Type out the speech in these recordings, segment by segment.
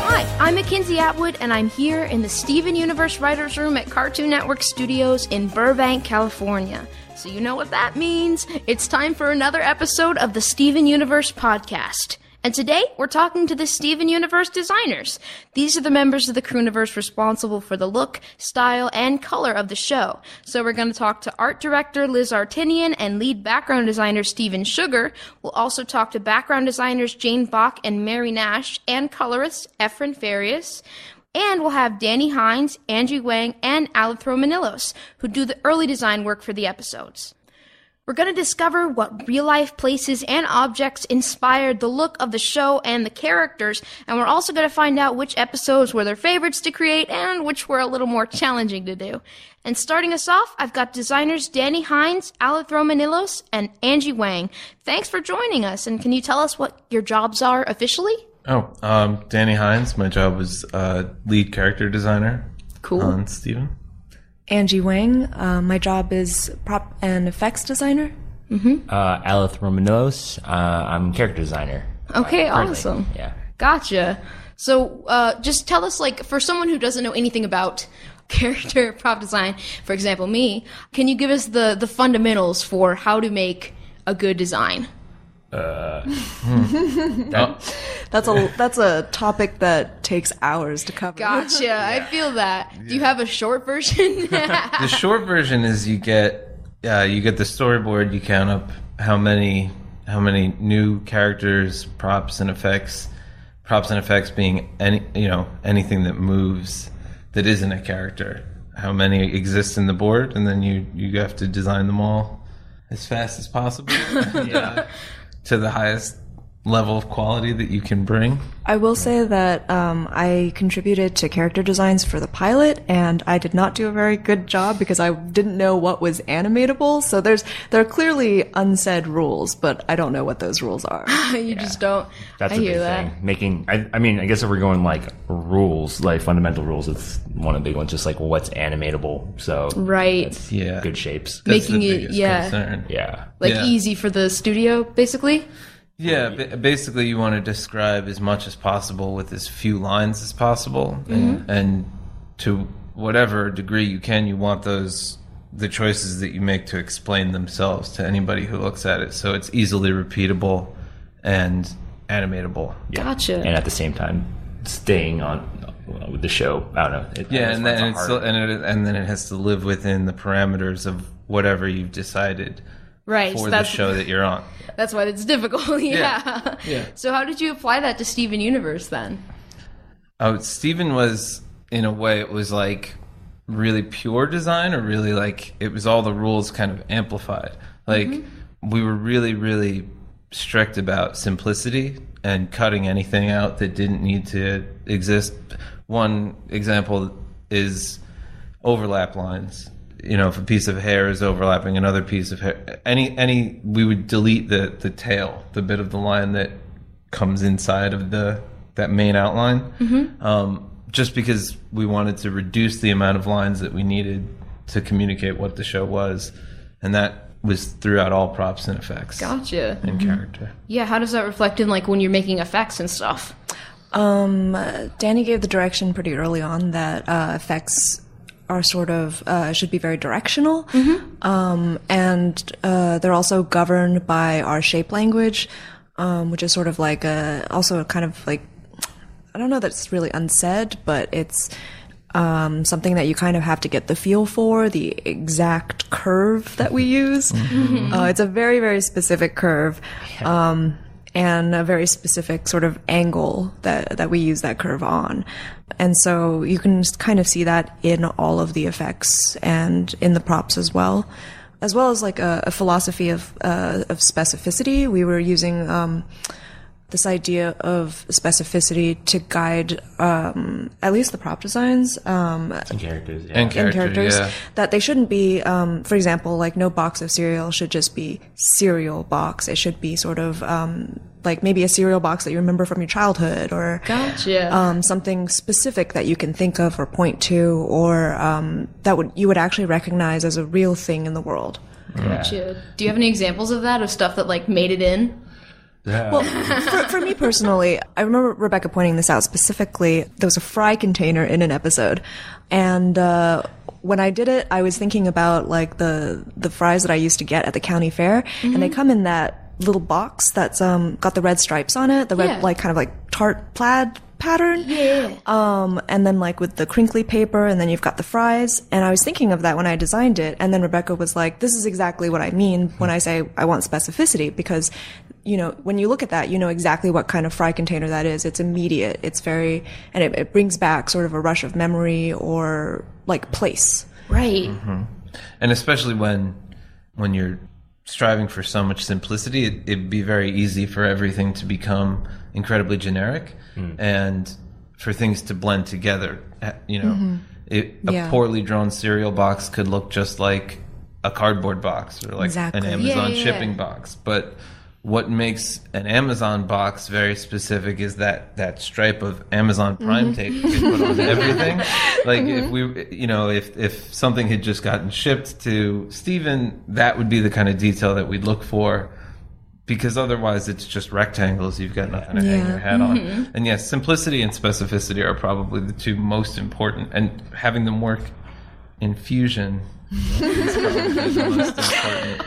Hi, I'm Mackenzie Atwood, and I'm here in the Steven Universe Writers Room at Cartoon Network Studios in Burbank, California. So you know what that means. It's time for another episode of the Steven Universe podcast. And today, we're talking to the Steven Universe designers. These are the members of the Crewniverse responsible for the look, style, and color of the show. So we're going to talk to Art Director Liz Artinian and lead background designer Steven Sugar. We'll also talk to background designers Jane Bach and Mary Nash, and colorist Efrain Farias. And we'll have Danny Hynes, Angie Wang, and Aleth Romanillos, who do the early design work for the episodes. We're going to discover what real-life places and objects inspired the look of the show and the characters, and we're also going to find out which episodes were their favorites to create and which were a little more challenging to do. And starting us off, I've got designers Danny Hynes, Aleth Romanillos, and Angie Wang. Thanks for joining us, and can you tell us what your jobs are officially? Danny Hynes. My job was lead character designer. Cool. On Steven. Angie Wang. My job is prop and effects designer. Aleth Romanillos. I'm character designer. Okay, currently. Awesome. Yeah. Gotcha. So just tell us, like, for someone who doesn't know anything about character prop design, for example, me, can you give us the fundamentals for how to make a good design? That's a topic that takes hours to cover. Gotcha. Yeah. I feel that. Do you have a short version? The short version is you get the storyboard. You count up how many new characters, props and effects being anything that moves that isn't a character. How many exist in the board, and then you have to design them all as fast as possible. To the highest level of quality that you can bring. I will say that I contributed to character designs for the pilot, and I did not do a very good job because I didn't know what was animatable. So there are clearly unsaid rules, but I don't know what those rules are. You just don't. That's I a hear big that. thing. I guess if we're going like rules, like fundamental rules, it's one of the big ones. Just like what's animatable. So Right. that's Yeah. good shapes. That's Making the it, biggest yeah. concern. Yeah. Like Yeah. easy for the studio, basically? Yeah, basically you want to describe as much as possible with as few lines as possible, and to whatever degree you can, you want the choices that you make to explain themselves to anybody who looks at it, so it's easily repeatable and animatable. Yeah. Gotcha. And at the same time, staying on with the show. I don't know. And then it has to live within the parameters of whatever you've decided Right. for so the that's, show that you're on. That's why it's difficult. Yeah. Yeah. So how did you apply that to Steven Universe then? Steven was, in a way, it was like really pure design, or really like it was all the rules kind of amplified. Like we were really, really strict about simplicity and cutting anything out that didn't need to exist. One example is overlap lines. If a piece of hair is overlapping another piece of hair, we would delete the tail, the bit of the line that comes inside of that main outline, just because we wanted to reduce the amount of lines that we needed to communicate what the show was, and that was throughout all props and effects. Gotcha. And character. Yeah, how does that reflect in, like, when you're making effects and stuff? Danny gave the direction pretty early on that effects are sort of should be very directional, and they're also governed by our shape language, which is sort of like also kind of like, I don't know that it's really unsaid, but it's something that you kind of have to get the feel for, the exact curve that we use. It's a very, very specific curve. And a very specific sort of angle that we use that curve on. And so you can kind of see that in all of the effects and in the props as well as like a philosophy of specificity. We were using this idea of specificity to guide at least the prop designs And characters. Yeah. And characters, yeah. that they shouldn't be, for example, like no box of cereal should just be cereal box. It should be sort of like maybe a cereal box that you remember from your childhood, or Gotcha. Something specific that you can think of or point to, or that you would actually recognize as a real thing in the world. Gotcha. Do you have any examples of that, of stuff that like made it in? Well, for me personally, I remember Rebecca pointing this out specifically. There was a fry container in an episode, and when I did it, I was thinking about like the fries that I used to get at the county fair, and they come in that little box that's got the red stripes on it, the red like kind of like tart plaid pattern. And then like with the crinkly paper, and then you've got the fries. And I was thinking of that when I designed it. And then Rebecca was like, this is exactly what I mean when I say I want specificity, because, you know, when you look at that, you know exactly what kind of fry container that is. It's immediate. It's very, and it brings back sort of a rush of memory or like place. Right. And especially when you're striving for so much simplicity, it'd be very easy for everything to become incredibly generic and for things to blend together. You know, a poorly drawn cereal box could look just like a cardboard box or like an Amazon shipping box. But what makes an Amazon box very specific is that stripe of Amazon Prime tape we put on everything. Like if we, you know, if something had just gotten shipped to Steven, that would be the kind of detail that we'd look for, because otherwise it's just rectangles. You've got nothing to hang your hat on. And yes, simplicity and specificity are probably the two most important, and having them work in fusion is probably the most important.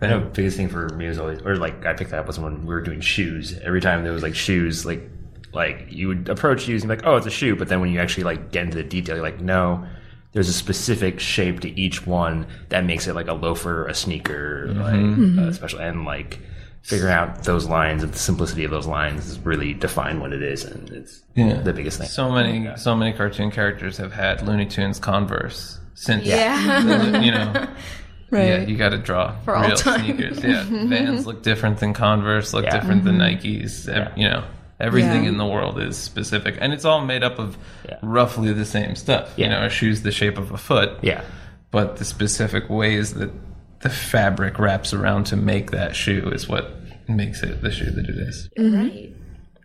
I know the biggest thing for me was always, or like I picked that up was when we were doing shoes. Every time there was like shoes, like you would approach shoes and be like, oh, it's a shoe. But then when you actually like get into the detail, you're like, no, there's a specific shape to each one that makes it like a loafer, a sneaker, like special, and like figuring out those lines and the simplicity of those lines is really define what it is, and it's the biggest thing. So many cartoon characters have had Looney Tunes Converse since you know. Right. Yeah, you got to draw For real all time. sneakers. Yeah, Vans look different than Converse, look different than Nikes. You know, everything in the world is specific, and it's all made up of roughly the same stuff. You know, a shoe's the shape of a foot. Yeah, but the specific ways that the fabric wraps around to make that shoe is what makes it the shoe that it is. Right.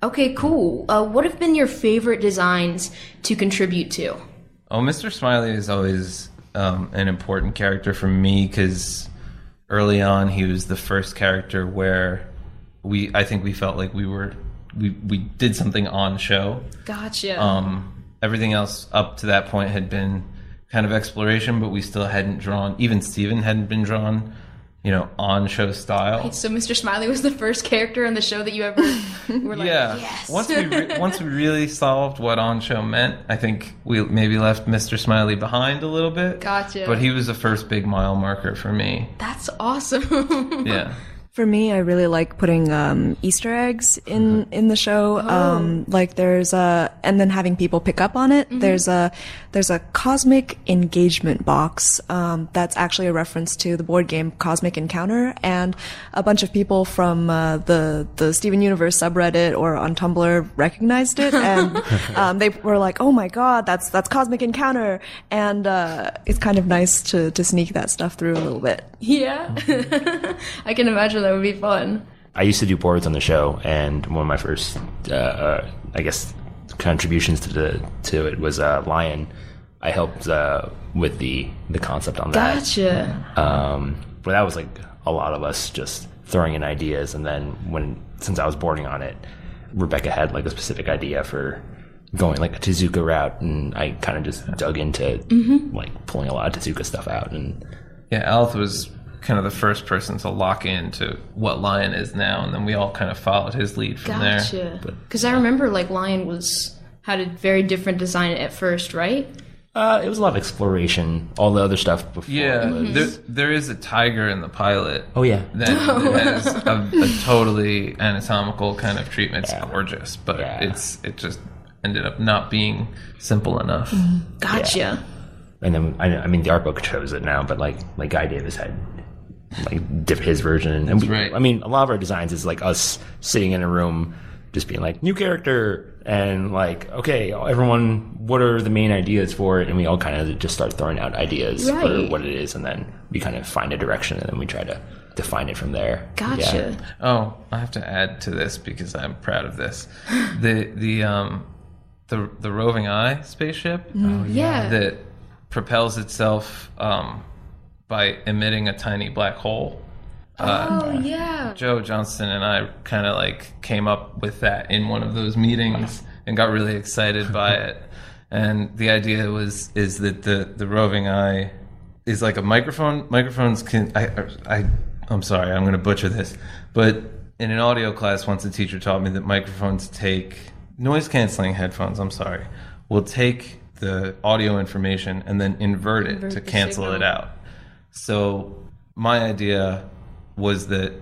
Okay, cool. What have been your favorite designs to contribute to? Oh, Mr. Smiley is always an important character for me, because early on he was the first character where I think we felt like we did something on show. Gotcha. Everything else up to that point had been kind of exploration, but we still hadn't drawn, even Steven hadn't been drawn, you know, on show style. Right, so Mr. Smiley was the first character on the show that you ever were like, yes. Once we really solved what on show meant, I think we maybe left Mr. Smiley behind a little bit. Gotcha. But he was the first big mile marker for me. That's awesome. Yeah. For me, I really like putting Easter eggs in the show. Like there's and then having people pick up on it. There's a cosmic engagement box that's actually a reference to the board game Cosmic Encounter, and a bunch of people from the Steven Universe subreddit or on Tumblr recognized it, and they were like, "Oh my God, that's Cosmic Encounter!" And it's kind of nice to sneak that stuff through a little bit. Yeah, I can imagine that would be fun. I used to do boards on the show, and one of my first, I guess, contributions to it was Lion. I helped with the concept on that. Gotcha. But that was like a lot of us just throwing in ideas, and then since I was boarding on it, Rebecca had like a specific idea for going like a Tezuka route, and I kind of just dug into like pulling a lot of Tezuka stuff out. And yeah, Aleth was kind of the first person to lock into what Lion is now, and then we all kind of followed his lead from there. Gotcha. Because I remember like Lion had a very different design at first, right? It was a lot of exploration. All the other stuff before. Yeah, there is a tiger in the pilot. Oh yeah, that has a totally anatomical kind of treatment. It's gorgeous, but it just ended up not being simple enough. Gotcha. Yeah. And then I mean the art book shows it now, but like Guy Davis had like his version. And right. I mean, a lot of our designs is like us sitting in a room, just being like new character, and like, okay, everyone, what are the main ideas for it? And we all kind of just start throwing out ideas for what it is, and then we kind of find a direction, and then we try to define it from there. Gotcha. Yeah. Oh, I have to add to this because I'm proud of this. The roving eye spaceship. That propels itself by emitting a tiny black hole. Joe Johnston and I kind of like came up with that in one of those meetings and got really excited by it. And the idea is that the roving eye is like a microphone. Microphones can I'm sorry, I'm going to butcher this, but in an audio class once, a teacher taught me that microphones take noise canceling headphones. Will take the audio information and then invert it to cancel it out. So my idea was that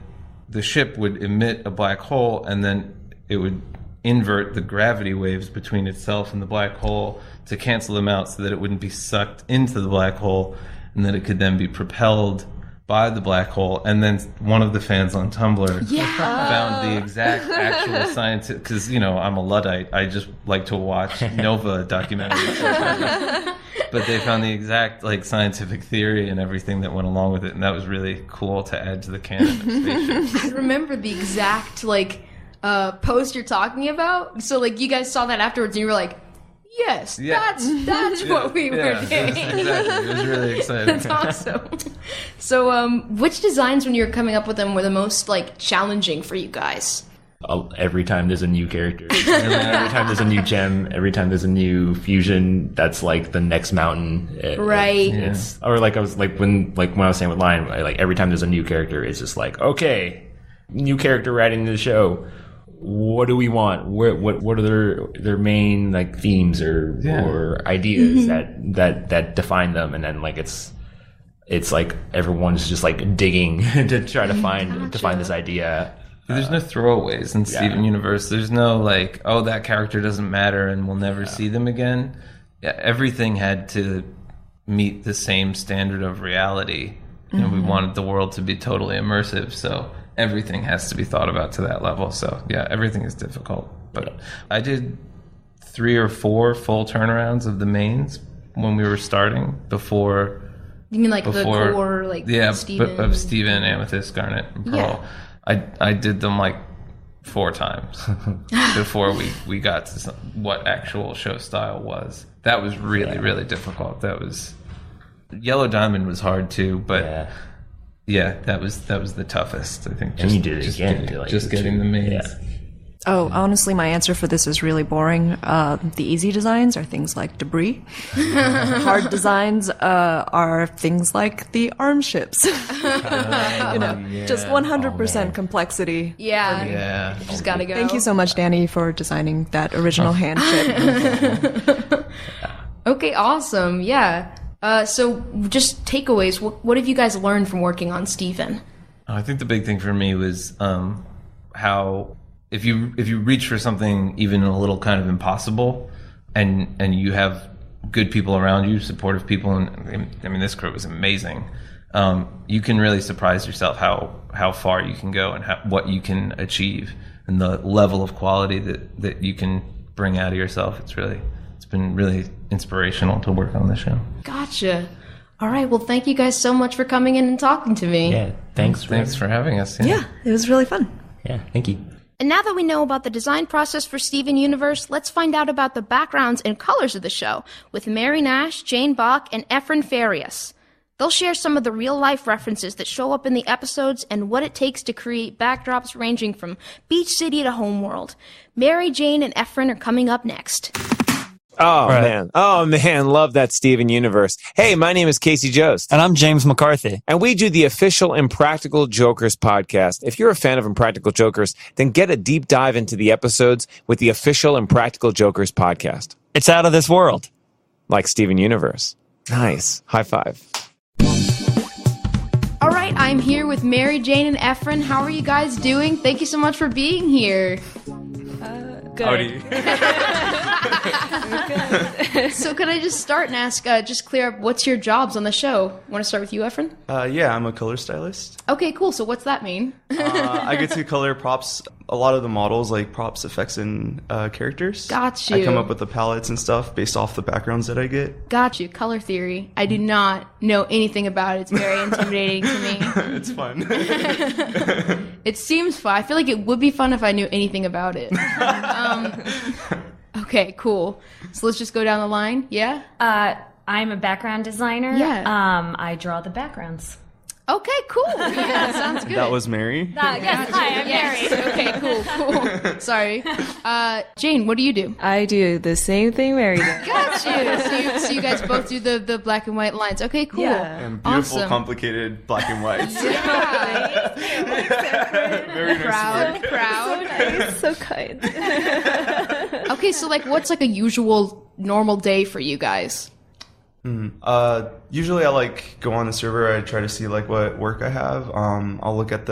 the ship would emit a black hole and then it would invert the gravity waves between itself and the black hole to cancel them out so that it wouldn't be sucked into the black hole and that it could then be propelled by the black hole. And then one of the fans on Tumblr found the exact actual scientific, because I'm a Luddite, I just like to watch Nova documentaries. But they found the exact like scientific theory and everything that went along with it, and that was really cool to add to the canon of spaceships. I remember the exact post you're talking about. So you guys saw that afterwards and you were like, yes, that's what we were doing. Exactly. It was really exciting. That's awesome. So which designs when you were coming up with them were the most challenging for you guys? Every time there's a new character, every time there's a new gem, every time there's a new fusion, that's like the next mountain. Right. Or when I was saying with Lion, every time there's a new character, it's just like, okay, new character writing the show. What do we want? What are their main themes or ideas that define them? And then it's like everyone's just digging to try to find this idea. There's no throwaways in Steven Universe. There's no that character doesn't matter and we'll never see them again. Yeah, everything had to meet the same standard of reality. We wanted the world to be totally immersive, so everything has to be thought about to that level. So yeah, everything is difficult. But I did 3 or 4 full turnarounds of the mains when we were starting before. You mean the core, Steven? Of Steven, Amethyst, Garnet, and Pearl. Yeah. I did them 4 times before we got to what actual show style was. That was really, really difficult. That was Yellow Diamond was hard too, but that was the toughest, I think. And you did it again. Getting the mains. Yeah. Oh, honestly, my answer for this is really boring. The easy designs are things like debris. Hard designs are things like the arm ships. Just 100% complexity. Yeah. Just gotta go. Thank you so much, Danny, for designing that original hand ship. Okay, awesome. Yeah. So just takeaways. What have you guys learned from working on Steven? I think the big thing for me was how if you reach for something even a little kind of impossible, and you have good people around you, supportive people, and I mean this crew was amazing. You can really surprise yourself how far you can go and what you can achieve and the level of quality that you can bring out of yourself. It's been really inspirational to work on this show. Gotcha. All right. Well, thank you guys so much for coming in and talking to me. Yeah. Thanks for having us. Yeah, it was really fun. Yeah. Thank you. And now that we know about the design process for Steven Universe, let's find out about the backgrounds and colors of the show with Mary Nash, Jane Bach, and Efrain Farias. They'll share some of the real-life references that show up in the episodes and what it takes to create backdrops ranging from Beach City to Homeworld. Mary, Jane, and Efrain are coming up next. Oh, man. Love that Steven Universe. Hey, my name is Casey Jost. And I'm James McCarthy. And we do the official Impractical Jokers podcast. If you're a fan of Impractical Jokers, then get a deep dive into the episodes with the official Impractical Jokers podcast. It's out of this world. Like Steven Universe. Nice. High five. All right, I'm here with Mary, Jane, and Efrain. How are you guys doing? Thank you so much for being here. Good. So could I just start and ask, just clear up, what's your jobs on the show? Want to start with you, Efrain? Yeah, I'm a color stylist. Okay, cool. So what's that mean? I get to color props, a lot of the models, like props, effects, and characters. Got you. I come up with the palettes and stuff based off the backgrounds that I get. Got you. Color theory. I do not know anything about it. It's very intimidating to me. It's fun. It seems fun. I feel like it would be fun if I knew anything about it. Okay, cool. So let's just go down the line. Yeah? I'm a background designer. Yeah. I draw the backgrounds. Okay, cool. Yeah, sounds good. That was Mary. Yes, hi, I'm Mary. Okay, cool. Sorry. Jane, what do you do? I do the same thing Mary does. Got you. So you guys both do the black and white lines. Okay, cool. Yeah. And beautiful, Awesome. complicated black and whites. Yeah. Very nice. Proud. It's so kind. Okay, so like, what's like a usual normal day for you guys? Usually I like go on the server. I try to see like what work I have. I'll look at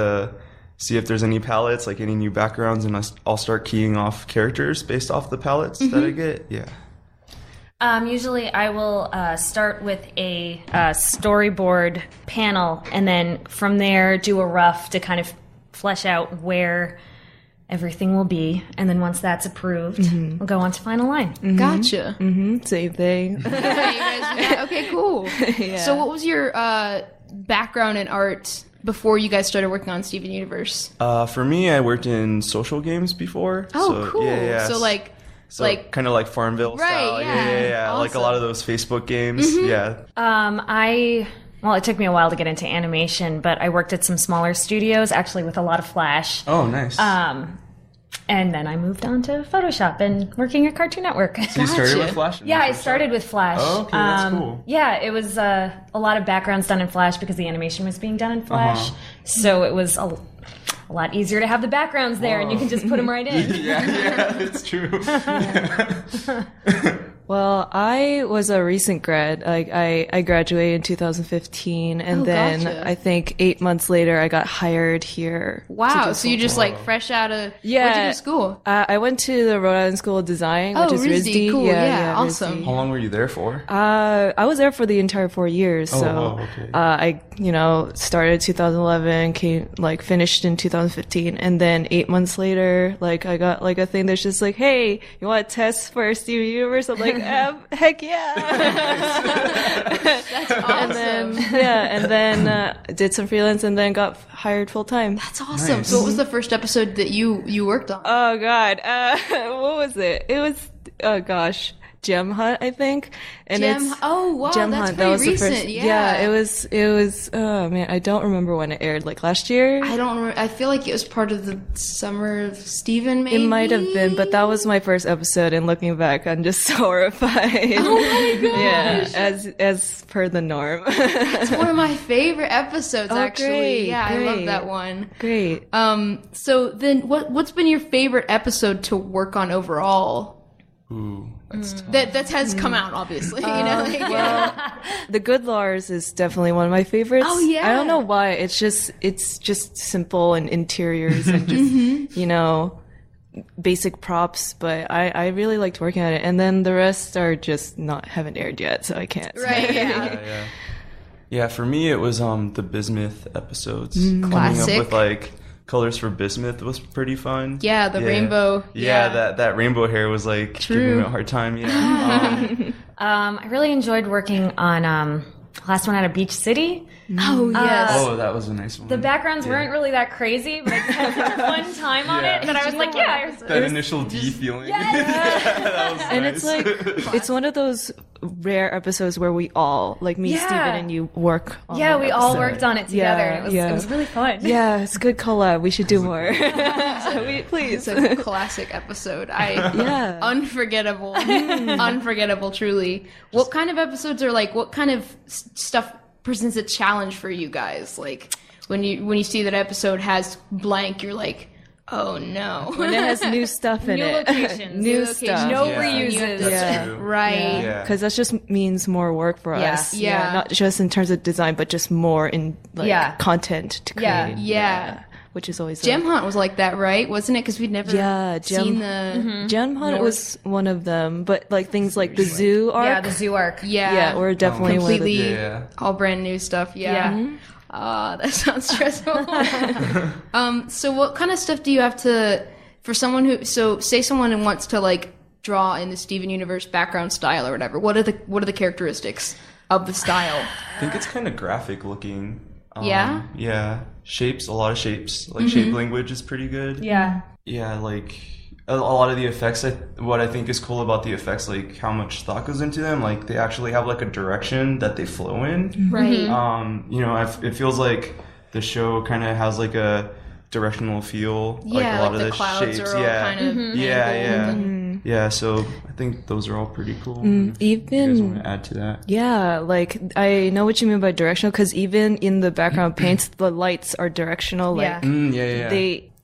see if there's any palettes, like any new backgrounds, and I'll start keying off characters based off the palettes that I get. Yeah. Usually I will start with a storyboard panel, and then from there do a rough to kind of flesh out where everything will be, and then once that's approved, we'll go on to final line. Gotcha. Same thing. Okay, you guys do that? Okay, cool. So what was your background in art before you guys started working on Steven Universe? For me, I worked in social games before. Oh, so, cool. Yeah. So like kind of like Farmville Right, style. yeah. Like a lot of those Facebook games. Yeah. Well, it took me a while to get into animation, but I worked at some smaller studios, actually with a lot of Flash. Oh, nice. And then I moved on to Photoshop and working at Cartoon Network. So you started with Flash? Yeah, I started with Flash. Oh, okay, that's cool. Yeah, it was a lot of backgrounds done in Flash because the animation was being done in Flash. So it was a lot easier to have the backgrounds there, and you can just put them right in. Yeah, it's true. Well, I was a recent grad. Like I graduated in 2015, and then gotcha. I think 8 months later I got hired here. wow. So you're just like fresh out of where'd you Yeah. do school? I went to the Rhode Island School of Design, which is RISD. Cool. Yeah, RISD. awesome. How long were you there for? I was there for the entire 4 years. So wow, okay. I, started 2011, finished in 2015, and then 8 months later, like I got like a thing that's just like, hey, you want to test for Steven Universe? I'm like, heck yeah. That's awesome. And then did some freelance and then got hired full time. That's awesome. Nice. So what was the first episode that you worked on? Oh God, what was it? It was Gem Hunt, I think. And Oh wow, Gem that's Hunt. pretty That was recent. the first. Yeah. It was. Oh man, I don't remember when it aired. Like last year. I don't remember. I feel like it was part of the summer of Steven, maybe? It might have been, but that was my first episode, and looking back, I'm just so horrified. Oh my gosh. Yeah, as per the norm. It's one of my favorite episodes, Oh, actually. great, Yeah, I love great. that one. Great. So then what's been your favorite episode to work on overall? Ooh, that's tough. That has come out, obviously. The Good Lars is definitely one of my favorites. Oh, yeah. I don't know why. It's just simple and interiors and just basic props, but I really liked working at it. And then the rest are just haven't aired yet, so I can't. Right, yeah. Yeah, for me it was the Bismuth episodes. Coming Classic. up with like colors for Bismuth was pretty fun. Yeah, the rainbow. Yeah, that rainbow hair was like giving me a hard time. Yeah. I really enjoyed working on last one out of Beach City. Oh, yes. Oh, that was a nice one. The backgrounds weren't really that crazy, but I just had such a fun time on it that I was like, that initial D feeling. Yes. That was And nice. it's like it's one of those rare episodes where we all, like me, Yeah. Steven, and you work on Yeah, one we all episode. worked on it together. Yeah, and yeah. it was really fun. Yeah, it's a good collab. We should do more. It's Please. a classic episode. Yeah. Unforgettable. Unforgettable, truly. What kind of episodes are like, what kind of stuff presents a challenge for you guys? Like, when you see that episode has blank, you're like, oh no. When it has new stuff in New it. locations. New locations. stuff. No Yeah. reuses. Yeah. Right. Yeah. Because that just means more work for Yeah. us. Yeah. Not just in terms of design, but just more in content to create. Yeah. Yeah. Which is always Gem Hunt was like that, right? Wasn't it? Because we'd never seen the... Gem Hunt was one of them, but like things like the zoo arc. Yeah, the zoo arc. Yeah, we're definitely one of the- completely Yeah. all brand new stuff. Yeah. That sounds stressful. So what kind of stuff do you have to, for someone who, so say someone wants to like draw in the Steven Universe background style or whatever, what are the characteristics of the style? I think it's kind of graphic looking. Yeah? Yeah. Shapes, a lot of shapes. Like shape language is pretty good. Yeah. Yeah, like a lot of the effects, what I think is cool about the effects, like how much thought goes into them, like they actually have like a direction that they flow in. Right. You know, it feels like the show kind of has like a directional feel. Yeah, like a lot like of the clouds shapes. are all kind of Yeah, so I think those are all pretty cool. If you guys Even want to add to that? yeah, like I know what you mean by directional because even in the background paints, the lights are directional. Like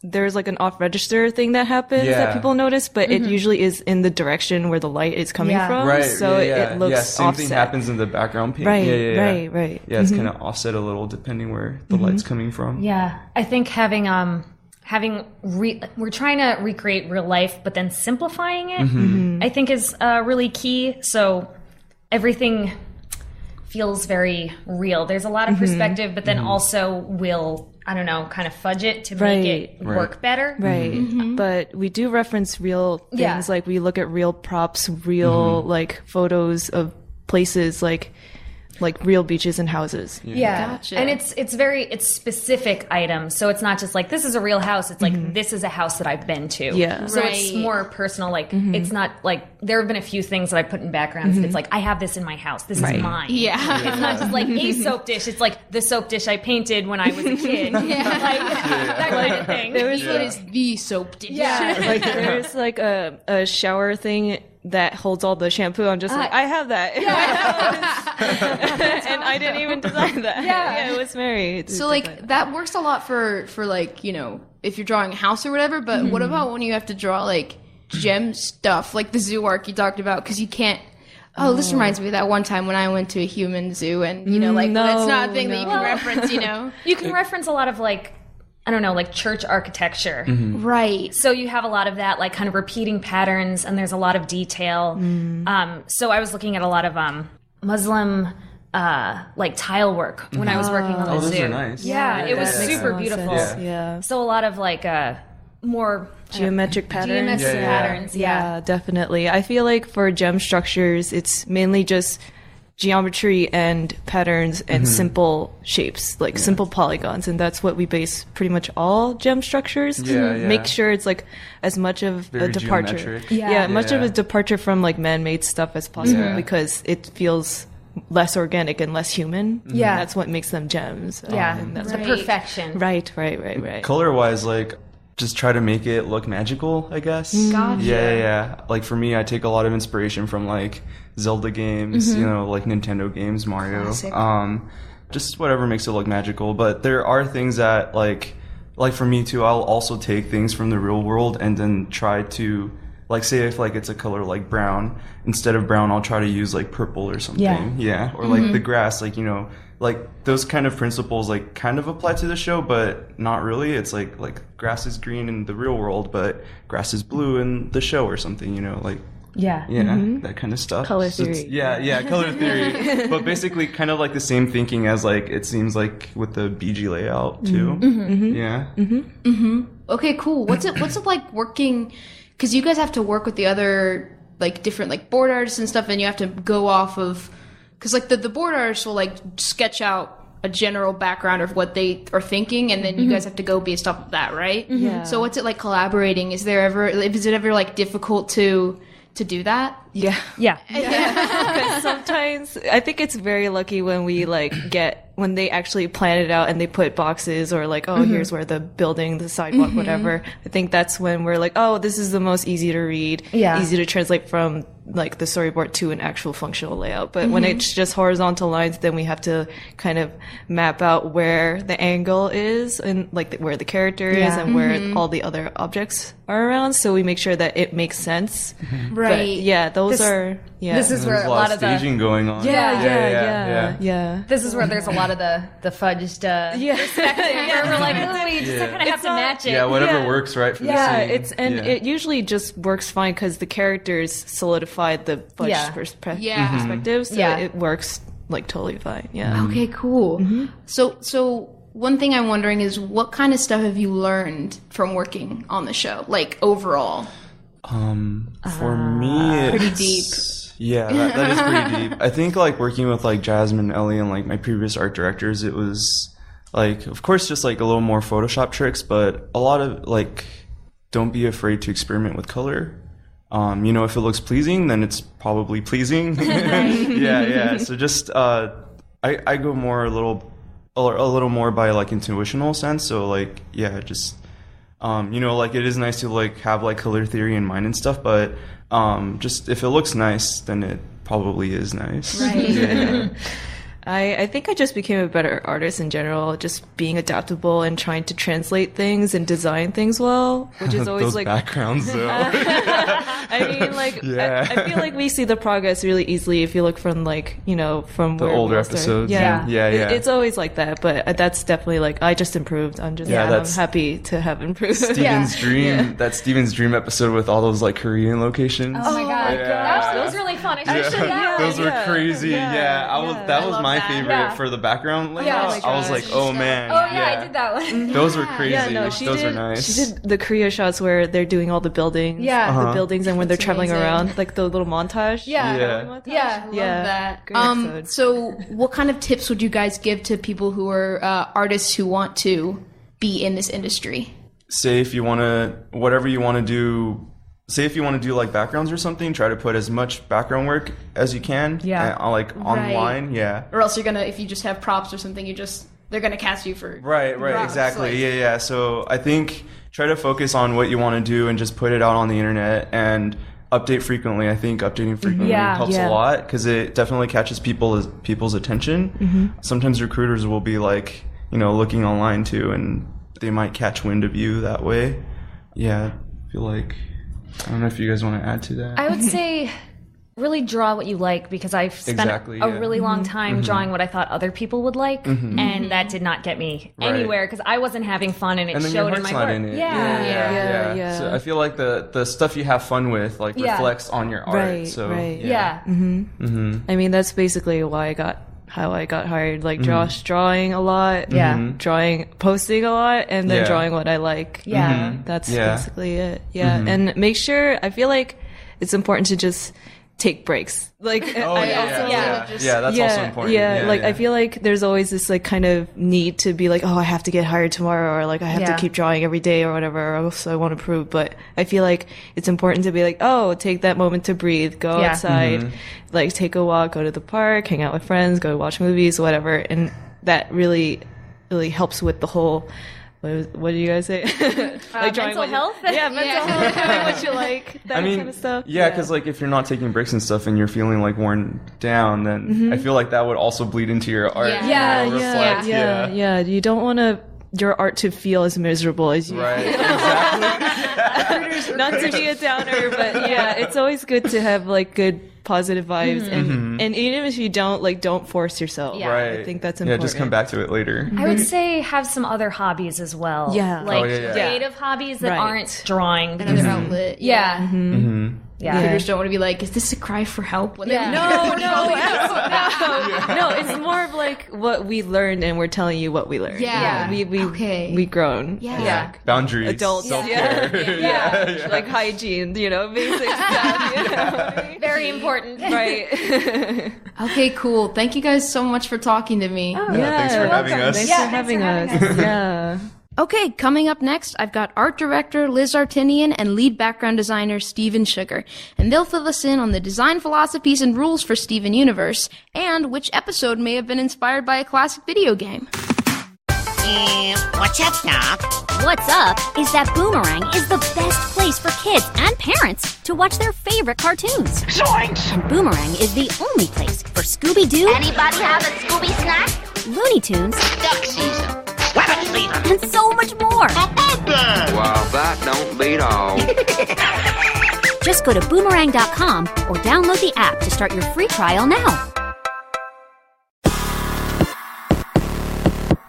there's like an off register thing that happens that people notice, but it usually is in the direction where the light is coming from. Right. So it looks same offset. thing happens in the background paint. Right. Yeah, it's kind of offset a little depending where the light's coming from. Yeah, I think we're trying to recreate real life, but then simplifying it, I think is really key. So everything feels very real. There's a lot of perspective, but then also we'll, I don't know, kind of fudge it to make it work better. Right. But we do reference real things. Like we look at real props, real like photos of places like real beaches and houses. Yeah. Gotcha. And it's specific items. So it's not just like, this is a real house. It's like, this is a house that I've been to. Yeah. So it's more personal. Like, it's not like, there have been a few things that I put in backgrounds. It's like, I have this in my house. This is mine. Yeah. It's not just like a soap dish. It's like the soap dish I painted when I was a kid. That kind of thing. It is the soap dish. Yeah. Like there's like a shower thing that holds all the shampoo. I'm just like, I have that. And I didn't even design that. Yeah, it was Mary. So like that works a lot for like, you know, if you're drawing a house or whatever, but what about when you have to draw like gem stuff, like the zoo arc you talked about, because you can't. Oh, this reminds me of that one time when I went to a human zoo, and you know, like that's not a thing that you can reference. You know, you can reference a lot of like, I don't know, like church architecture. right? So you have a lot of that, like kind of repeating patterns, and there's a lot of detail. So I was looking at a lot of Muslim like tile work when I was working on the zoo. Those are nice. Yeah, it was that makes super a lot of beautiful. sense. Yeah. So a lot of like more Geometric patterns. geometric patterns. Yeah, definitely. I feel like for gem structures, it's mainly just geometry and patterns and simple shapes, like simple polygons, and that's what we base pretty much all gem structures to make sure it's like as much of Very a departure. geometric. Much of a departure from like man-made stuff as possible because it feels less organic and less human. Yeah. That's what makes them gems. Yeah, And that's the perfection. right. Color wise, like just try to make it look magical, I guess. Gotcha. Yeah. Like for me, I take a lot of inspiration from like Zelda games, you know, like Nintendo games, Mario. Classic. Just whatever makes it look magical. But there are things that like for me too, I'll also take things from the real world and then try to like say if like it's a color like brown, instead of brown I'll try to use like purple or something. Yeah. Or like the grass, like, you know, like those kind of principles like kind of apply to the show, but not really. It's like grass is green in the real world, but grass is blue in the show or something, you know, like that kind of stuff. Color So theory. color theory. But basically kind of like the same thinking as like it seems like with the BG layout too. Okay, cool. What's it like working? Because you guys have to work with the other like different like board artists and stuff, and you have to go off of because like the board artists will like sketch out a general background of what they are thinking, and then you guys have to go based off of that, right? Yeah. So what's it like collaborating? Is it ever like difficult to do that? Yeah. Yeah. Because sometimes I think it's very lucky when we when they actually plan it out and they put boxes or like, here's where the building, the sidewalk, whatever. I think that's when we're like, this is the most easy to read, easy to translate from like the storyboard to an actual functional layout. But when it's just horizontal lines, then we have to kind of map out where the angle is and like where the character is and where all the other objects are around. So we make sure that it makes sense. Right. But those are This is where There's a lot of staging going on. yeah. This is where there's a lot of the fudged where we're like, we just kind of have to match it. Yeah, whatever works right for the scene. It usually just works fine because the characters solidify the fudge perspective, so it works like totally fine. Yeah. Okay, cool. So one thing I'm wondering is what kind of stuff have you learned from working on the show, like overall? For me, Pretty it's- Yeah, that is pretty deep. I think like working with like Jasmine, Ellie, and like my previous art directors, it was like, of course, just like a little more Photoshop tricks, but a lot of like don't be afraid to experiment with color. You know, if it looks pleasing, then it's probably pleasing. Yeah. So just I go more a little more by like intuitional sense. So like just you know, like it is nice to like have like color theory in mind and stuff, but just if it looks nice, then it probably is nice. Right. Yeah. I think I just became a better artist in general, just being adaptable and trying to translate things and design things well, which is always Those like backgrounds though. I mean, like, I feel like we see the progress really easily if you look from, like, you know, from The where older we started. episodes. Yeah. Yeah. It's always like that, but that's definitely, like, I just improved. I'm happy to have improved. Steven's dream, that Steven's dream episode with all those like Korean locations. Oh my god, Yeah. that was really fun. I should show that. Those were crazy. That was my favorite for the background layout. I was like, oh man. Oh yeah, I did that one. Those were crazy. Yeah, no, Those were nice. She did the Korea shots where they're doing all the buildings. Yeah. The buildings and when they're traveling amazing. around, like the little montage. Yeah. Montage. Yeah, love that. Great episode. So what kind of tips would you guys give to people who are artists who want to be in this industry? Say if you want to, whatever you want to do, say if you want to do like backgrounds or something, try to put as much background work as you can. Yeah. Like online. Yeah. Or else you're gonna, if you just have props or something, they're gonna cast you for Right, props, exactly. like- Yeah. So I think try to focus on what you want to do and just put it out on the internet and update frequently. I think updating frequently helps a lot because it definitely catches people's attention. Sometimes recruiters will be like, you know, looking online too, and they might catch wind of you that way. Yeah, I feel like, I don't know if you guys want to add to that. I would say really draw what you like, because I've spent a really long time drawing what I thought other people would like, and that did not get me anywhere because I wasn't having fun, and it and then showed your in my heart's work. not in it. Yeah. So I feel like the stuff you have fun with like reflects on your art. Right, So right. Yeah. I mean, that's basically how I got hired. Like Josh drawing a lot, posting a lot, and then drawing what I like. Yeah. That's basically it. Yeah, and make sure. I feel like it's important to just take breaks. Like that's also important. I feel like there's always this like kind of need to be like, oh, I have to get hired tomorrow, or like I have to keep drawing every day or whatever, or else I won't improve. But I feel like it's important to be like, oh, take that moment to breathe, go outside, like take a walk, go to the park, hang out with friends, go watch movies, whatever. And that really, really helps with the whole, what do you guys say? Like drawing mental health? mental health, drawing what you like, that kind of stuff. Yeah, because like if you're not taking breaks and stuff and you're feeling like worn down, then I feel like that would also bleed into your art. Yeah. You don't want your art to feel as miserable as you Right, exactly. Not to be a downer, but it's always good to have like good positive vibes, and even if you don't force yourself. Right. I think that's important. Yeah, just come back to it later. I would say have some other hobbies as well. Yeah. Like creative hobbies that aren't drawing. Another outlet. Yeah. Recruiters don't want to be like, is this a cry for help? When No, it's more of like what we learned, and we're telling you what we learned. We grown. Boundaries. Adults. Self-care. Like hygiene, basic stuff. Very important. Right. Okay, cool. Thank you guys so much for talking to me. Thanks for having us. Thanks for having us. Yeah. Okay, coming up next, I've got art director Liz Artinian and lead background designer Steven Sugar, and they'll fill us in on the design philosophies and rules for Steven Universe, and which episode may have been inspired by a classic video game. What's up, Doc? What's up is that Boomerang is the best place for kids and parents to watch their favorite cartoons. Zoinks! And Boomerang is the only place for Scooby-Doo. Anybody have a Scooby snack? Looney Tunes. Duck season. Rabbit season. And so much more. Well, that don't beat all. Just go to boomerang.com or download the app to start your free trial now.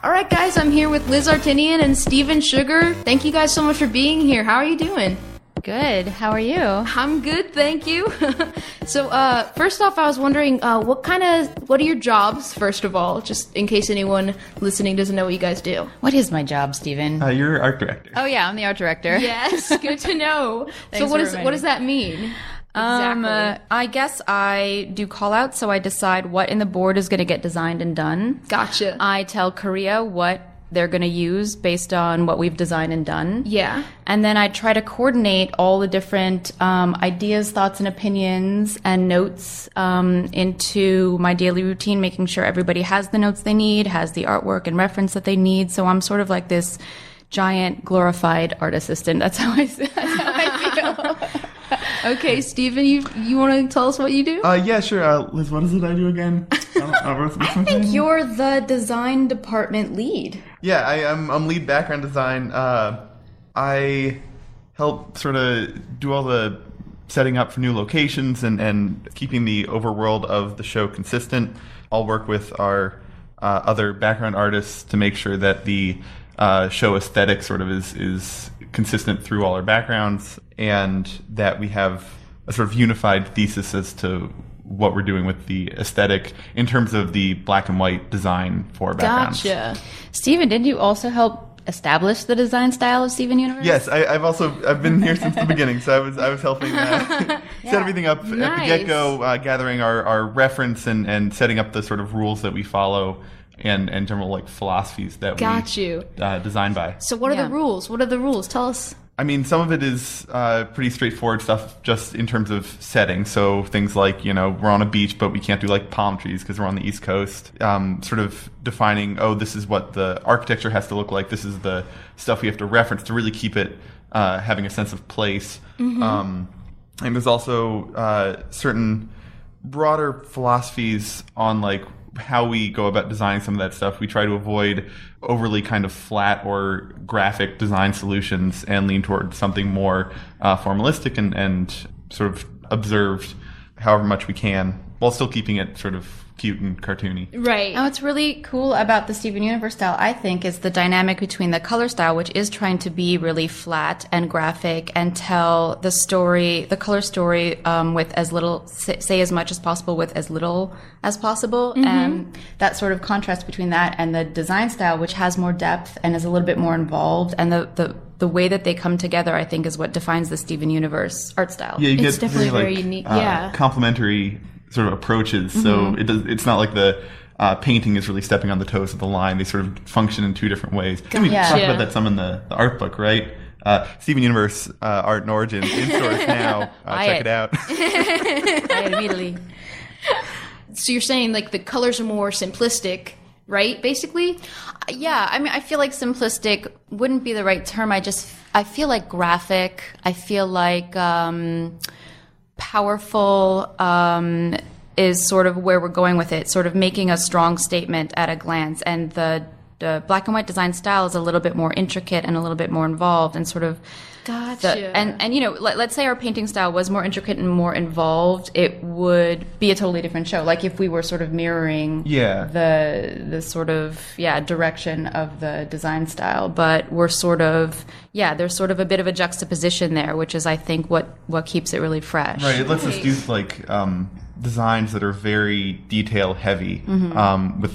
All right, guys, I'm here with Liz Artinian and Steven Sugar. Thank you guys so much for being here. How are you doing? Good. How are you? I'm good, thank you. So, first off, I was wondering, what are your jobs, first of all, just in case anyone listening doesn't know what you guys do? What is my job, Steven? You're art director. Oh, yeah, I'm the art director. Yes, good to know. So what does that mean? Exactly. I guess I do call-outs, so I decide what in the board is going to get designed and done. Gotcha. I tell Korea what they're going to use based on what we've designed and done. Yeah. And then I try to coordinate all the different ideas, thoughts, and opinions and notes into my daily routine, making sure everybody has the notes they need, has the artwork and reference that they need. So I'm sort of like this giant glorified art assistant. That's how I feel. Okay, Stephen, you want to tell us what you do? Yeah, sure. Liz, what is it I do again? I think you're the design department lead. Yeah, I'm lead background design. I help sort of do all the setting up for new locations and keeping the overworld of the show consistent. I'll work with our other background artists to make sure that the show aesthetic sort of is consistent through all our backgrounds, and that we have a sort of unified thesis as to what we're doing with the aesthetic in terms of the black and white design for backgrounds. Gotcha. Stephen, did you also help establish the design style of Steven Universe? Yes, I've been here since the beginning, so I was helping set everything up at the get-go, gathering our reference and setting up the sort of rules that we follow and general like philosophies that we design by. So what are the rules? What are the rules? Tell us. I mean, some of it is pretty straightforward stuff just in terms of setting. So things like, we're on a beach, but we can't do like palm trees because we're on the East Coast. Sort of defining, this is what the architecture has to look like. This is the stuff we have to reference to really keep it having a sense of place. Mm-hmm. And there's also certain broader philosophies on like how we go about designing some of that stuff. We try to avoid overly kind of flat or graphic design solutions and lean toward something more formalistic and sort of observed however much we can, while still keeping it sort of cute and cartoony. Right. Now, what's really cool about the Steven Universe style, I think, is the dynamic between the color style, which is trying to be really flat and graphic and tell the story, the color story, with as little, say as much as possible with as little as possible. Mm-hmm. And that sort of contrast between that and the design style, which has more depth and is a little bit more involved. And the way that they come together, I think, is what defines the Steven Universe art style. Yeah, it's definitely very unique. Complementary sort of approaches. Mm-hmm. So it's not like the painting is really stepping on the toes of the line. They sort of function in two different ways. And we talked about that some in the art book, right? Steven Universe Art and Origin in stores now. Check it out. I immediately. So you're saying like the colors are more simplistic, right? Basically? Yeah, I mean, I feel like simplistic wouldn't be the right term. I feel like graphic. I feel like powerful is sort of where we're going with it, sort of making a strong statement at a glance. And the black and white design style is a little bit more intricate and a little bit more involved and sort of Gotcha. And let's say our painting style was more intricate and more involved, it would be a totally different show. Like if we were sort of mirroring the sort of direction of the design style, but we're sort of there's sort of a bit of a juxtaposition there, which is I think what keeps it really fresh. Right. It lets us do like designs that are very detail heavy, mm-hmm. With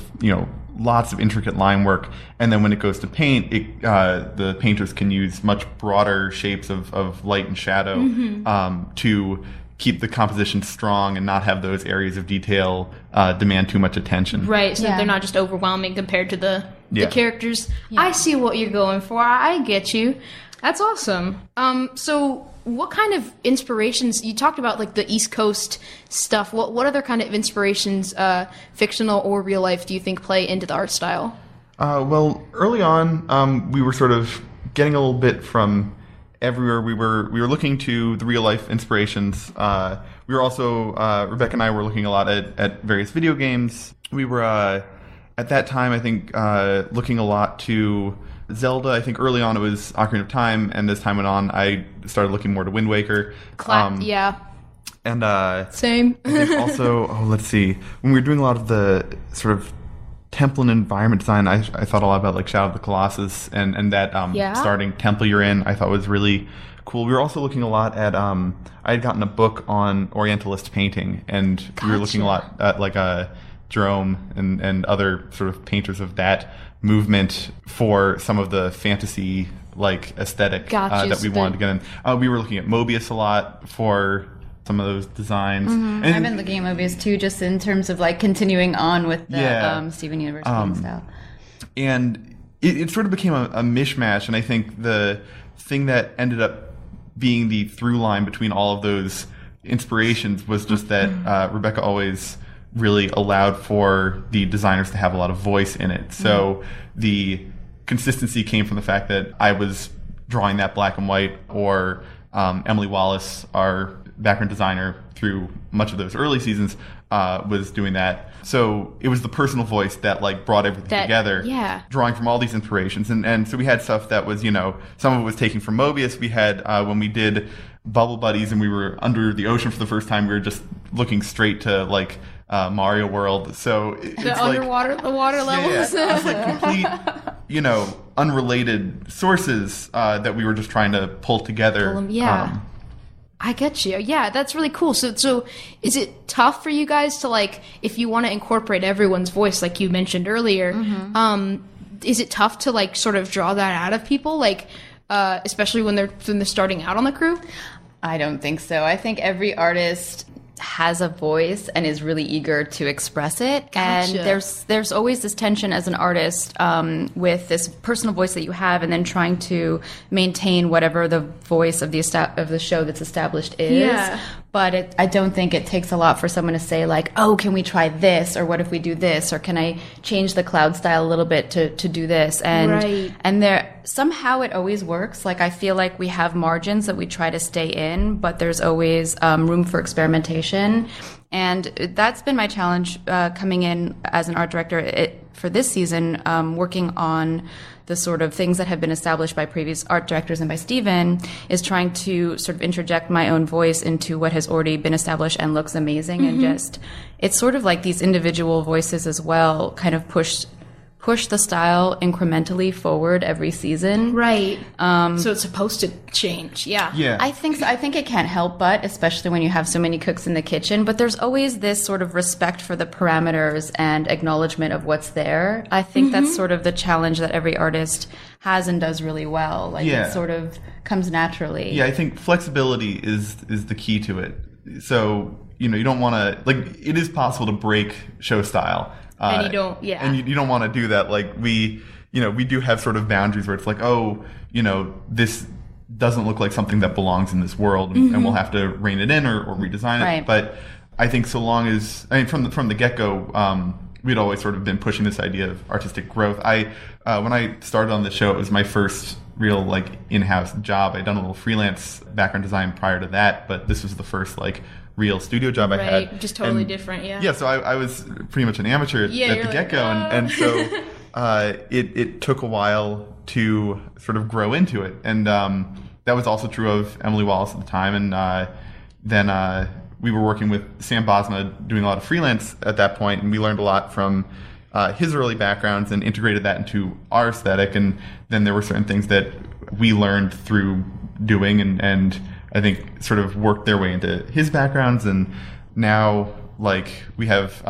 lots of intricate line work, and then when it goes to paint, the painters can use much broader shapes of light and shadow, mm-hmm. To keep the composition strong and not have those areas of detail demand too much attention. Right, so they're not just overwhelming compared to the characters. Yeah. I see what you're going for. I get you. That's awesome. So what kind of inspirations, you talked about like the East Coast stuff, what other kind of inspirations, fictional or real life, do you think play into the art style? Well, early on, we were sort of getting a little bit from everywhere. We were looking to the real life inspirations. We were also, Rebecca and I were looking a lot at various video games. We were, at that time, I think, looking a lot to Zelda. I think early on it was Ocarina of Time, and as time went on, I started looking more to Wind Waker. And same. I think also, let's see, when we were doing a lot of the sort of temple and environment design, I thought a lot about like Shadow of the Colossus and that starting temple you're in, I thought was really cool. We were also looking a lot at I had gotten a book on Orientalist painting, and we were looking a lot at like Jerome and other sort of painters of that movement for some of the fantasy like aesthetic that we wanted to get in. We were looking at Mobius a lot for some of those designs. Mm-hmm. I've been looking at Mobius too, just in terms of like continuing on with the Steven Universe style. And it sort of became a mishmash. And I think the thing that ended up being the through line between all of those inspirations was just that Rebecca always really allowed for the designers to have a lot of voice in it. So the consistency came from the fact that I was drawing that black and white, or Emily Wallace, our background designer through much of those early seasons, was doing that. So it was the personal voice that like brought everything together, drawing from all these inspirations. And so we had stuff that was, some of it was taken from Mobius. We had, when we did Bubble Buddies and we were under the ocean for the first time, we were just looking straight to like Mario World. So it's the underwater, the water levels. Yeah. It's like complete, unrelated sources that we were just trying to pull together. I get you. Yeah, that's really cool. So is it tough for you guys to like, if you want to incorporate everyone's voice, like you mentioned earlier, is it tough to like sort of draw that out of people, like especially when they're starting out on the crew? I don't think so. I think every artist has a voice and is really eager to express it. Gotcha. And there's always this tension as an artist with this personal voice that you have, and then trying to maintain whatever the voice of the show that's established is. Yeah. But I don't think it takes a lot for someone to say like, oh, can we try this? Or what if we do this? Or can I change the cloud style a little bit to do this? And there somehow it always works. Like I feel like we have margins that we try to stay in, but there's always room for experimentation. And that's been my challenge coming in as an art director for this season, working on the sort of things that have been established by previous art directors and by Steven, is trying to sort of interject my own voice into what has already been established and looks amazing. And just, it's sort of like these individual voices as well kind of push the style incrementally forward every season. Right. So it's supposed to change. Yeah. I think so. I think it can't help but, especially when you have so many cooks in the kitchen. But there's always this sort of respect for the parameters and acknowledgement of what's there. I think that's sort of the challenge that every artist has and does really well. Like it sort of comes naturally. Yeah, I think flexibility is the key to it. So, you don't want to, like, it is possible to break show style. And you don't, And you don't want to do that. Like we do have sort of boundaries where it's like, oh, this doesn't look like something that belongs in this world, and we'll have to rein it in or redesign it. Right. But I think so long as, from the get-go, we'd always sort of been pushing this idea of artistic growth. When I started on the show, it was my first real like in-house job. I'd done a little freelance background design prior to that, but this was the first like real studio job I had. Just totally different, Yeah, so I was pretty much an amateur at the get-go, and so it took a while to sort of grow into it. And that was also true of Emily Wallace at the time. And then we were working with Sam Bosma, doing a lot of freelance at that point, and we learned a lot from his early backgrounds and integrated that into our aesthetic. And then there were certain things that we learned through doing and I think sort of worked their way into his backgrounds. And now like we have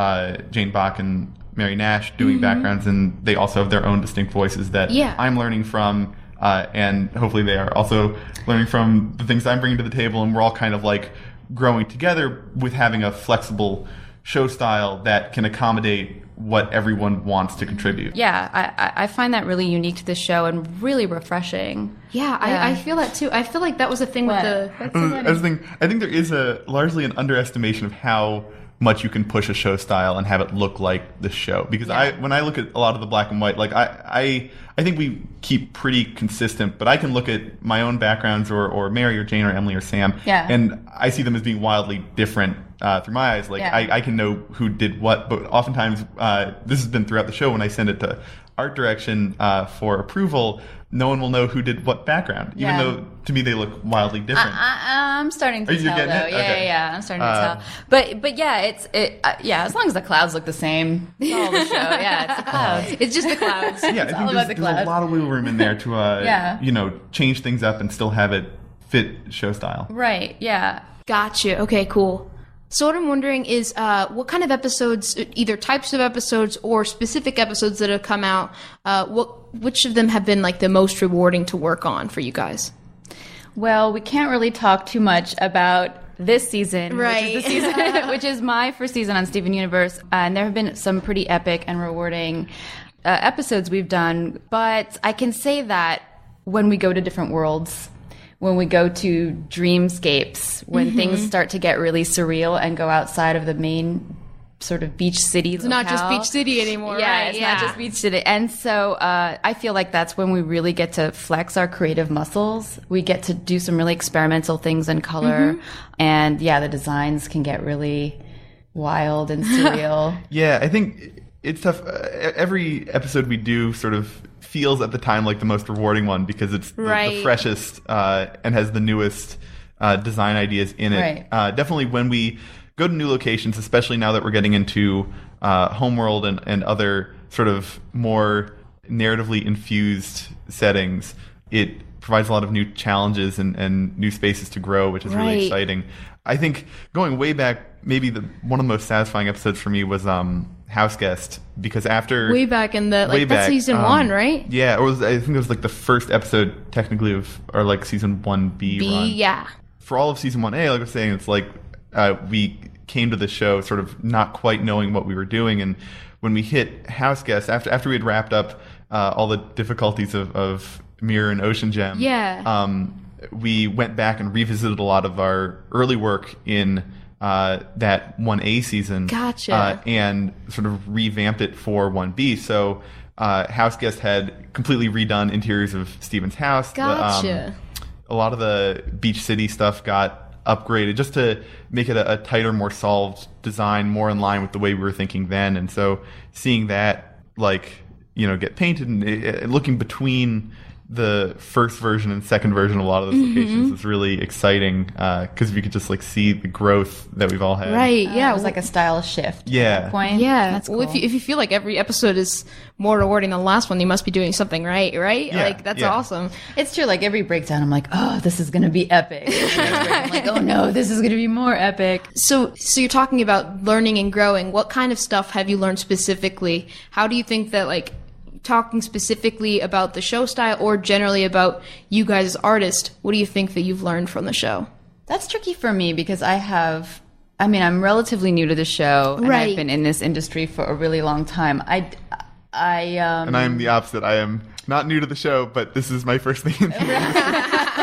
Jane Bach and Mary Nash doing backgrounds, and they also have their own distinct voices that I'm learning from, and hopefully they are also learning from the things I'm bringing to the table, and we're all kind of like growing together with having a flexible show style that can accommodate what everyone wants to contribute. Yeah, I find that really unique to the show and really refreshing. Yeah, I feel that too. I feel like that was a thing with the... I think there is largely an underestimation of how much you can push a show style and have it look like the show. Because when I look at a lot of the black and white, like I think we keep pretty consistent, but I can look at my own backgrounds or Mary or Jane or Emily or Sam, and I see them as being wildly different through my eyes. Like I can know who did what, but oftentimes this has been throughout the show when I send it to art direction for approval, no one will know who did what background, even though to me they look wildly different. I'm starting to tell, though. I'm starting to tell. But as long as the clouds look the same, it's all the show. Yeah, it's the clouds. It's just the clouds. Yeah, I think there's a lot of wiggle room in there to change things up and still have it fit show style. Right. Yeah. Gotcha. Okay. Cool. So what I'm wondering is what kind of episodes, either types of episodes or specific episodes that have come out, which of them have been like the most rewarding to work on for you guys? Well, we can't really talk too much about this season, right? Which is the season, which is my first season on Steven Universe, and there have been some pretty epic and rewarding episodes we've done, but I can say that when we go to different worlds, when we go to dreamscapes, when things start to get really surreal and go outside of the main sort of beach city It's not just Beach City anymore, yeah, right? it's not just Beach City. And so I feel like that's when we really get to flex our creative muscles. We get to do some really experimental things in color. And yeah, the designs can get really wild and surreal. Yeah, I think it's tough. Every episode we do sort of feels at the time like the most rewarding one because it's the freshest and has the newest design ideas in it. Definitely when we go to new locations, especially now that we're getting into Homeworld and other sort of more narratively infused settings, it provides a lot of new challenges and new spaces to grow, which is really exciting. I think going way back, maybe one of the most satisfying episodes for me was House Guest, because after way back in the that's season 1, right? Yeah, I think it was like the first episode technically of our like season 1B run. Yeah. For all of season 1A, like I was saying, it's like we came to the show sort of not quite knowing what we were doing, and when we hit House Guest after we had wrapped up all the difficulties of Mirror and Ocean Gem, we went back and revisited a lot of our early work in that 1A season. Gotcha. And sort of revamped it for 1B. So House Guest had completely redone interiors of Steven's house. Gotcha. A lot of the Beach City stuff got upgraded just to make it a tighter, more solved design, more in line with the way we were thinking then. And so seeing that, get painted and looking between the first version and second version of a lot of those locations is really exciting because we could just see the growth that we've all had. Right, yeah. It was like a style shift Yeah. at that point. Yeah. That's cool. Well, if you feel like every episode is more rewarding than the last one, you must be doing something right? Yeah, That's awesome. It's true. Like every breakdown, I'm like, oh, this is going to be epic. I'm like, oh no, this is going to be more epic. So you're talking about learning and growing. What kind of stuff have you learned specifically? How do you think that talking specifically about the show style or generally about you guys as artists, what do you think that you've learned from the show? That's tricky for me because I'm relatively new to the show and I've been in this industry for a really long time. And I'm the opposite. I am not new to the show, but this is my first thing in the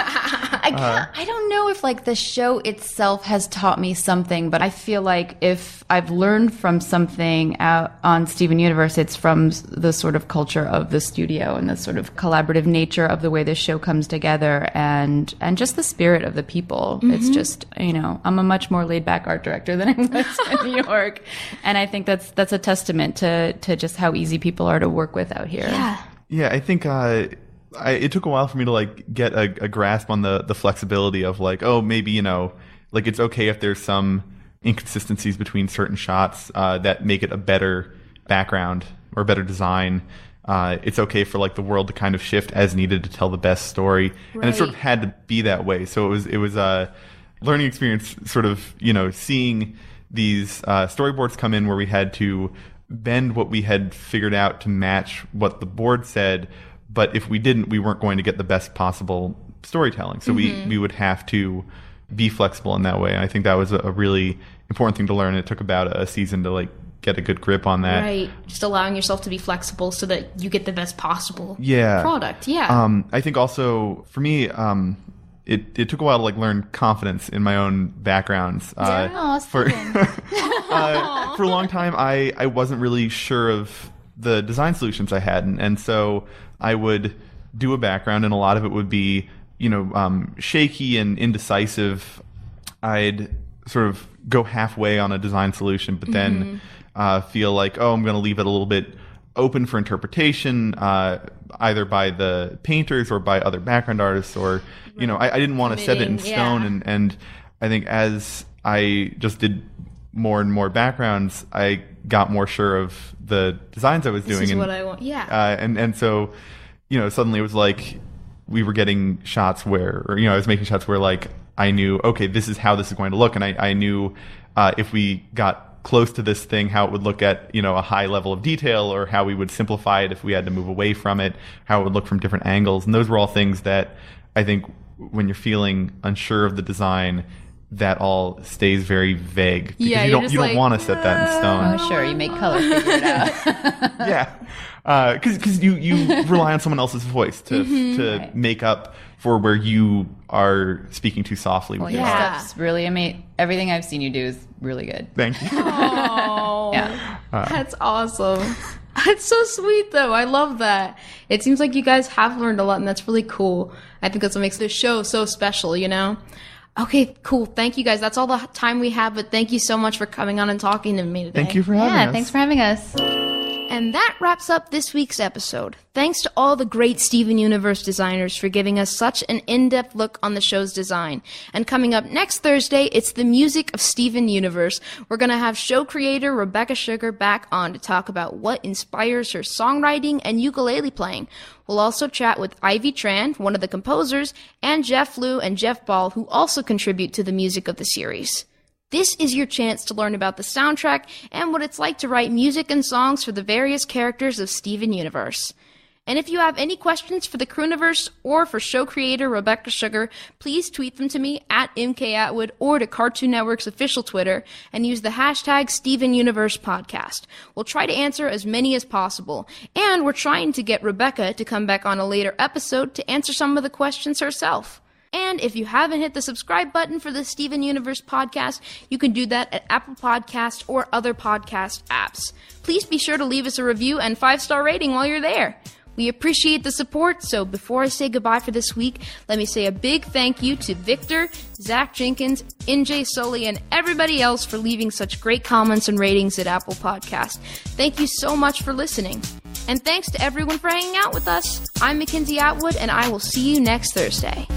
I don't know if the show itself has taught me something, but I feel like if I've learned from something out on Steven Universe, it's from the sort of culture of the studio and the sort of collaborative nature of the way this show comes together and just the spirit of the people. It's just, I'm a much more laid back art director than I was in New York. And I think that's a testament to just how easy people are to work with out here. Yeah, I think it took a while for me to get a grasp on the flexibility of maybe it's okay if there's some inconsistencies between certain shots that make it a better background or better design. It's okay for the world to kind of shift as needed to tell the best story, and it sort of had to be that way. So it was a learning experience, sort of seeing these storyboards come in where we had to bend what we had figured out to match what the board said. But if we didn't, we weren't going to get the best possible storytelling. So we would have to be flexible in that way. And I think that was a really important thing to learn. It took about a season to get a good grip on that. Right. Just allowing yourself to be flexible so that you get the best possible product. Yeah. I think also for me, it took a while to learn confidence in my own backgrounds. For a long time, I wasn't really sure of the design solutions I had, and so I would do a background, and a lot of it would be, shaky and indecisive. I'd sort of go halfway on a design solution, but then feel I'm going to leave it a little bit open for interpretation, either by the painters or by other background artists, or I didn't want to set it in stone. And I think as I just did more and more backgrounds, I got more sure of the designs I was doing. This is what I want. Yeah. And so, suddenly it was we were getting shots where, I was making shots where I knew, okay, this is how this is going to look. And I knew if we got close to this thing, how it would look at, a high level of detail, or how we would simplify it if we had to move away from it, how it would look from different angles. And those were all things that I think when you're feeling unsure of the design, that all stays very vague. Because Yeah, you you're don't just you don't like, want to set that in stone. Oh, sure, you make color figure it out. Yeah, because you rely on someone else's voice to make up for where you are speaking too softly. Well, with your your art. stuff's really amazing. Everything I've seen you do is really good. Thank you. Oh, Yeah. that's awesome. That's so sweet, though. I love that. It seems like you guys have learned a lot, and that's really cool. I think that's what makes this show so special, you know? Okay, cool. Thank you, guys. That's all the time we have, but thank you so much for coming on and talking to me today. Thank you for having us. Yeah, thanks for having us. And that wraps up this week's episode. Thanks to all the great Steven Universe designers for giving us such an in-depth look on the show's design. And coming up next Thursday, it's the music of Steven Universe. We're going to have show creator Rebecca Sugar back on to talk about what inspires her songwriting and ukulele playing. We'll also chat with Ivy Tran, one of the composers, and Jeff Liu and Jeff Ball, who also contribute to the music of the series. This is your chance to learn about the soundtrack and what it's like to write music and songs for the various characters of Steven Universe. And if you have any questions for the Crewniverse or for show creator Rebecca Sugar, please tweet them to me at MKAtwood or to Cartoon Network's official Twitter and use the hashtag Steven Universe Podcast. We'll try to answer as many as possible. And we're trying to get Rebecca to come back on a later episode to answer some of the questions herself. And if you haven't hit the subscribe button for the Steven Universe podcast, you can do that at Apple Podcasts or other podcast apps. Please be sure to leave us a review and 5-star rating while you're there. We appreciate the support, so before I say goodbye for this week, let me say a big thank you to Victor, Zach Jenkins, NJ Sully, and everybody else for leaving such great comments and ratings at Apple Podcasts. Thank you so much for listening. And thanks to everyone for hanging out with us. I'm Mackenzie Atwood, and I will see you next Thursday.